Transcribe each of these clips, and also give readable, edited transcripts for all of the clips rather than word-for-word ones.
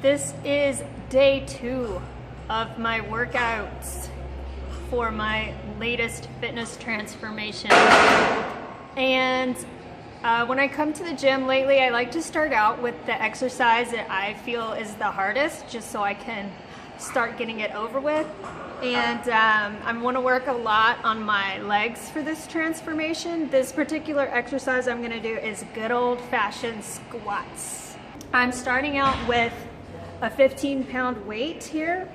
This is day 2 of my workouts for my latest fitness transformation. And when I come to the gym lately, I like to start out with the exercise that I feel is the hardest, just so I can start getting it over with. And I want to work a lot on my legs for this transformation. This particular exercise I'm going to do is good old-fashioned squats. I'm starting out with a 15-pound weight here.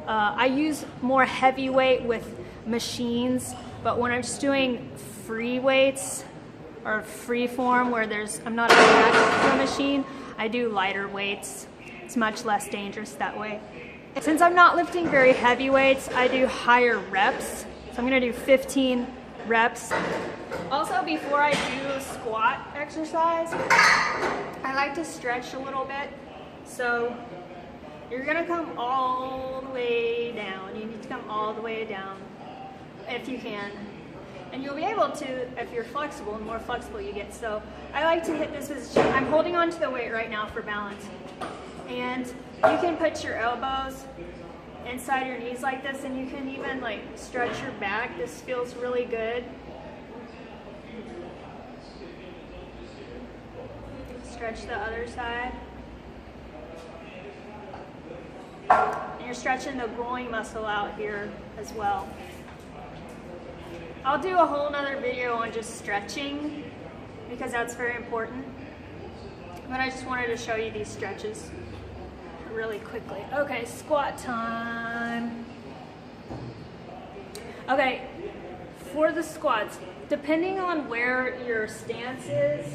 I use more heavy weight with machines, but when I'm just doing free weights or free form where I'm not attached to a machine, I do lighter weights. It's much less dangerous that way. Since I'm not lifting very heavy weights, I do higher reps. So I'm gonna do 15 reps. Also, before I do a squat exercise, I like to stretch a little bit. So you're gonna come all the way down. You need to come all the way down if you can. And you'll be able to if you're flexible. The more flexible you get. So I like to hit this position. I'm holding on to the weight right now for balance. And you can put your elbows inside your knees like this, and you can even like stretch your back. This feels really good. Stretch the other side. And you're stretching the groin muscle out here as well. I'll do a whole nother video on just stretching because that's very important. But I just wanted to show you these stretches really quickly. Okay, squat time. Okay, for the squats, depending on where your stance is,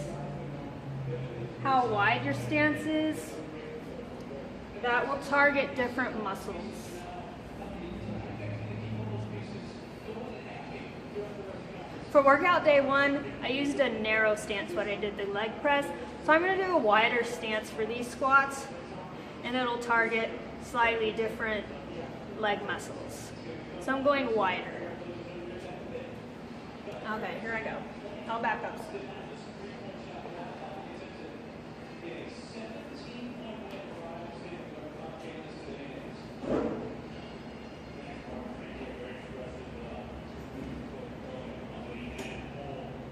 how wide your stance is, that will target different muscles. For workout day 1, I used a narrow stance when I did the leg press. So I'm going to do a wider stance for these squats, and it'll target slightly different leg muscles. So I'm going wider. Okay, here I go. I'll back up.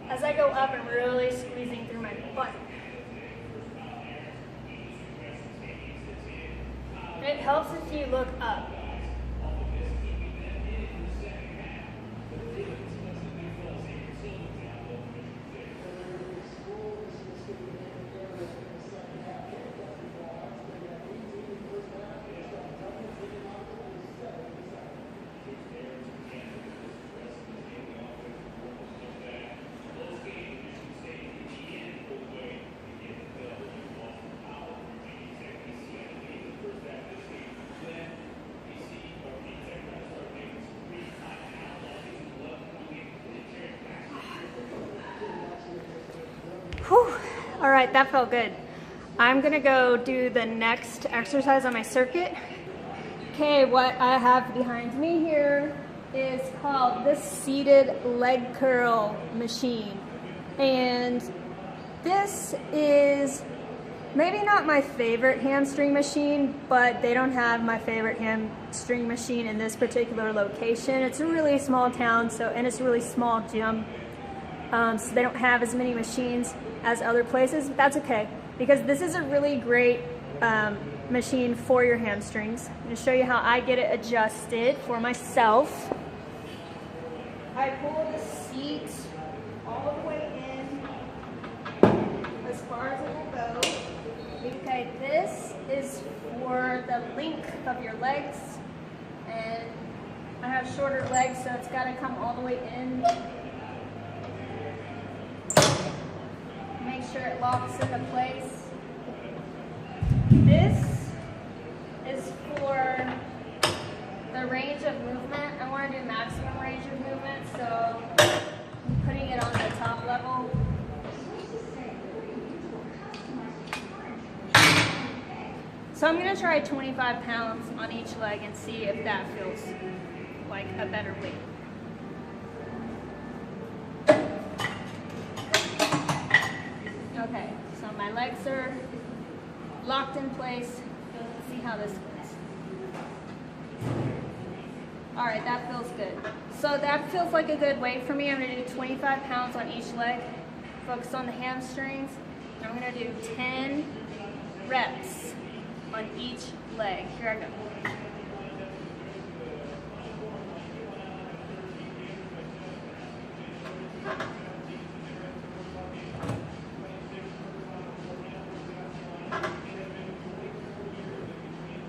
As I go up, I'm really squeezing through my butt. It helps if you look up. Whew. All right, that felt good. I'm gonna go do the next exercise on my circuit. Okay, what I have behind me here is called the seated leg curl machine. And this is maybe not my favorite hamstring machine, but they don't have my favorite hamstring machine in this particular location. It's a really small town, and it's a really small gym. So they don't have as many machines as other places, but that's okay because this is a really great machine for your hamstrings. I'm going to show you how I get it adjusted for myself. I pull the seat all the way in as far as it will go. Okay, this is for the length of your legs, and I have shorter legs, so it's got to come all the way in. Make sure it locks into place. This is for the range of movement. I want to do maximum range of movement, so I'm putting it on the top level. So I'm going to try 25 pounds on each leg and see if that feels like a better weight. Okay, so my legs are locked in place. Let's see how this goes. All right, that feels good. So that feels like a good weight for me. I'm gonna do 25 pounds on each leg. Focus on the hamstrings. I'm gonna do 10 reps on each leg. Here I go.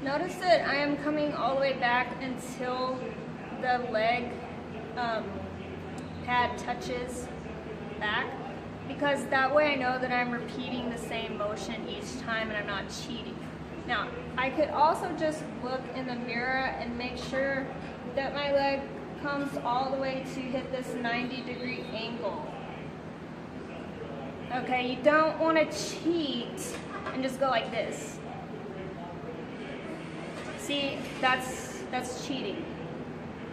Notice that I am coming all the way back until the leg pad touches back, because that way I know that I'm repeating the same motion each time and I'm not cheating. Now, I could also just look in the mirror and make sure that my leg comes all the way to hit this 90-degree angle. Okay, you don't want to cheat and just go like this. See, that's cheating.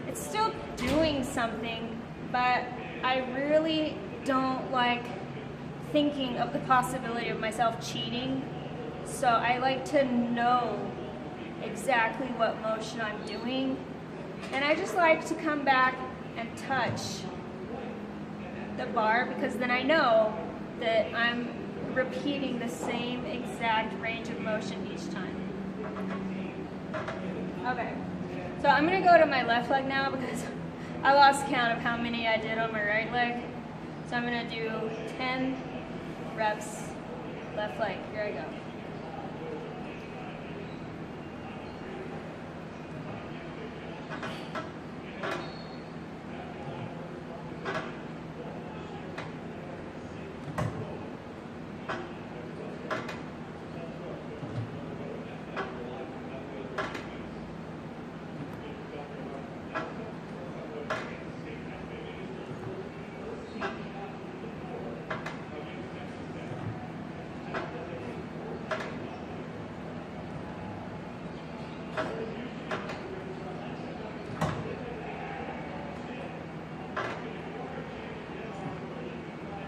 It's still doing something, but I really don't like thinking of the possibility of myself cheating. So I like to know exactly what motion I'm doing. And I just like to come back and touch the bar, because then I know that I'm repeating the same exact range of motion each time. Okay, so I'm gonna go to my left leg now because I lost count of how many I did on my right leg. So I'm gonna do 10 reps, left leg. Here I go.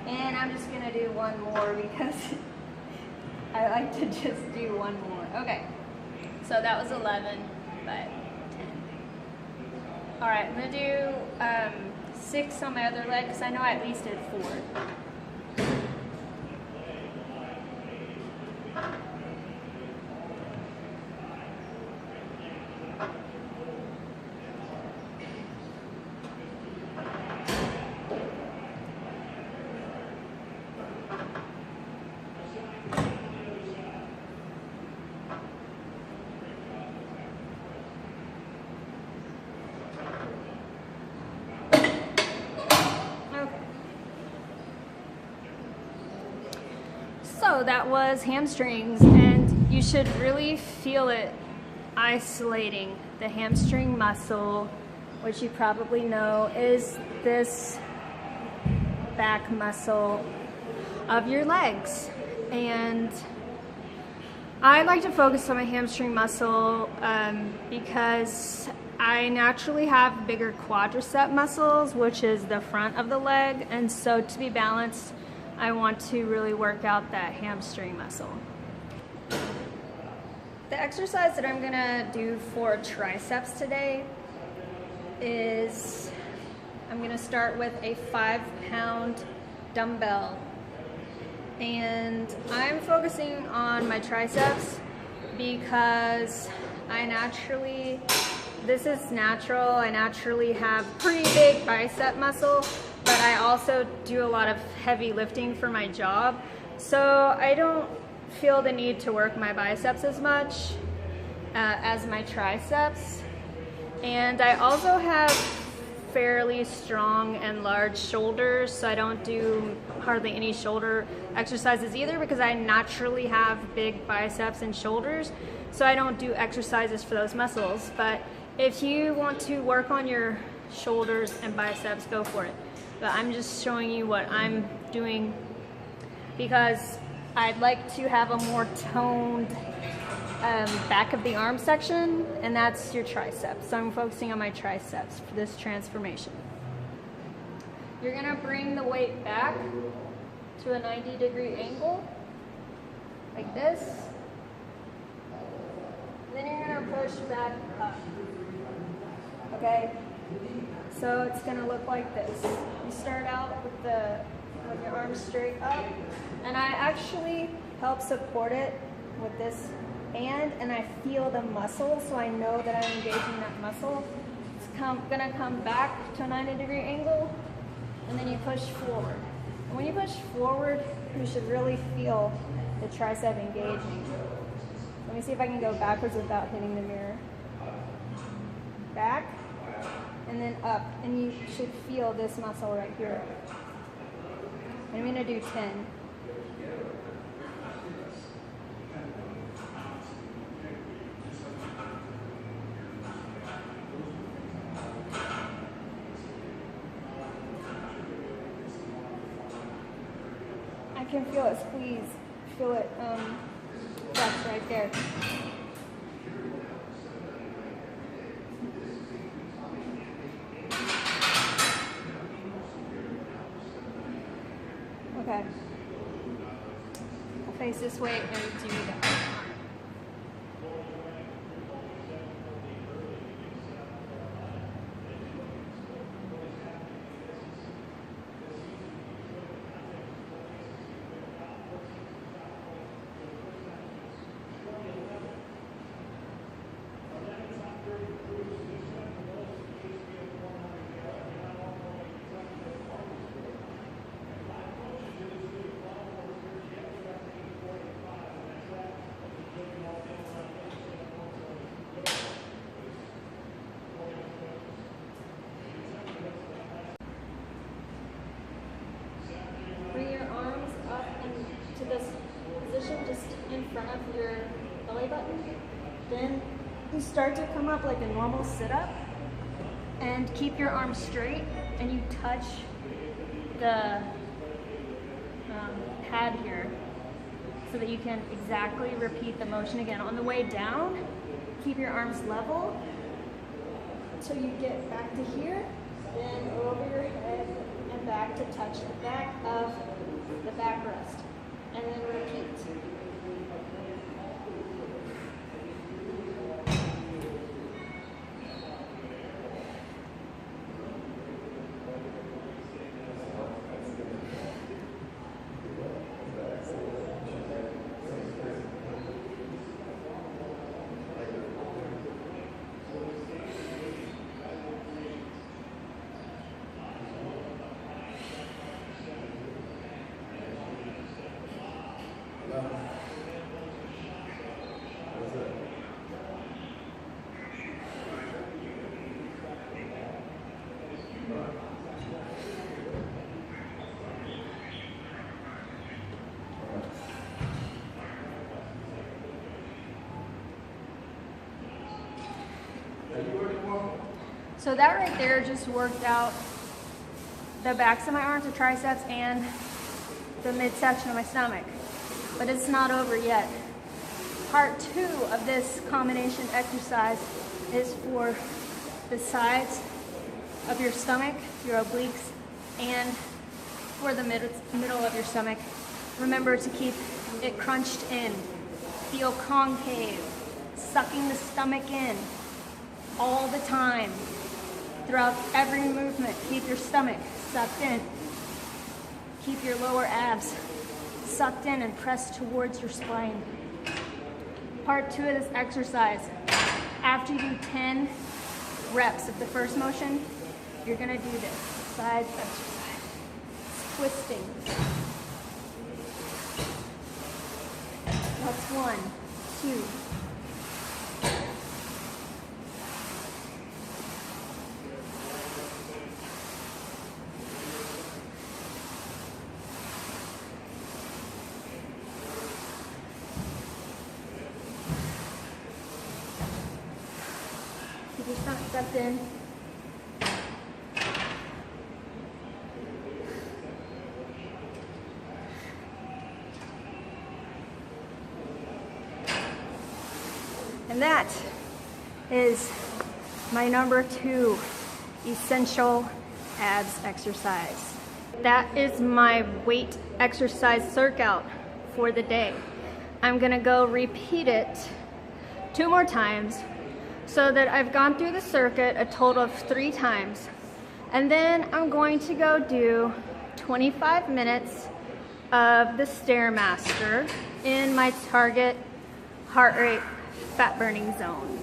And I'm just gonna do one more because I like to just do one more. Okay, so that was 11, but 10. All right, I'm gonna do 6 on my other leg because I know I at least did 4. So that was hamstrings, and you should really feel it isolating. The hamstring muscle, which you probably know is this back muscle of your legs. And I like to focus on my hamstring muscle because I naturally have bigger quadricep muscles, which is the front of the leg, and so to be balanced, I want to really work out that hamstring muscle. The exercise that I'm gonna do for triceps today is I'm gonna start with a 5-pound dumbbell. And I'm focusing on my triceps because this is natural, I naturally have pretty big bicep muscle, but I also do a lot of heavy lifting for my job. So I don't feel the need to work my biceps as much as my triceps. And I also have fairly strong and large shoulders, so I don't do hardly any shoulder exercises either because I naturally have big biceps and shoulders, so I don't do exercises for those muscles. But if you want to work on your shoulders and biceps, go for it. But I'm just showing you what I'm doing because I'd like to have a more toned back of the arm section, and that's your triceps. So I'm focusing on my triceps for this transformation. You're gonna bring the weight back to a 90-degree angle, like this. push back up. Okay? So it's gonna look like this. You start out with your arms straight up, and I actually help support it with this hand, and I feel the muscle, so I know that I'm engaging that muscle. It's gonna come back to a 90-degree angle, and then you push forward. And when you push forward, you should really feel the tricep engaging. Let me see if I can go backwards without hitting the mirror. Back, and then up, and you should feel this muscle right here. I'm gonna do 10. I can feel it squeeze, feel it flex right there. Okay. I'll face this way and do that. Bring your arms up into this position just in front of your belly button. Then you start to come up like a normal sit-up, and keep your arms straight, and you touch the pad here so that you can exactly repeat the motion again. On the way down, keep your arms level until you get back to here, then over your head and back to touch the back of the backrest, and then repeat. So that right there just worked out the backs of my arms, the triceps, and the midsection of my stomach. But it's not over yet. Part 2 of this combination exercise is for the sides of your stomach, your obliques, and for the middle of your stomach. Remember to keep it crunched in. Feel concave, sucking the stomach in all the time. Throughout every movement, keep your stomach sucked in. Keep your lower abs sucked in and pressed towards your spine. Part 2 of this exercise, after you do 10 reps of the first motion, you're gonna do this side exercise. It's twisting. That's 1, 2. Keep your stomach sucked in. And that is my number 2 essential abs exercise. That is my weight exercise circuit for the day. I'm gonna go repeat it 2 more times so that I've gone through the circuit a total of 3 times. And then I'm going to go do 25 minutes of the Stairmaster in my target heart rate fat burning zone.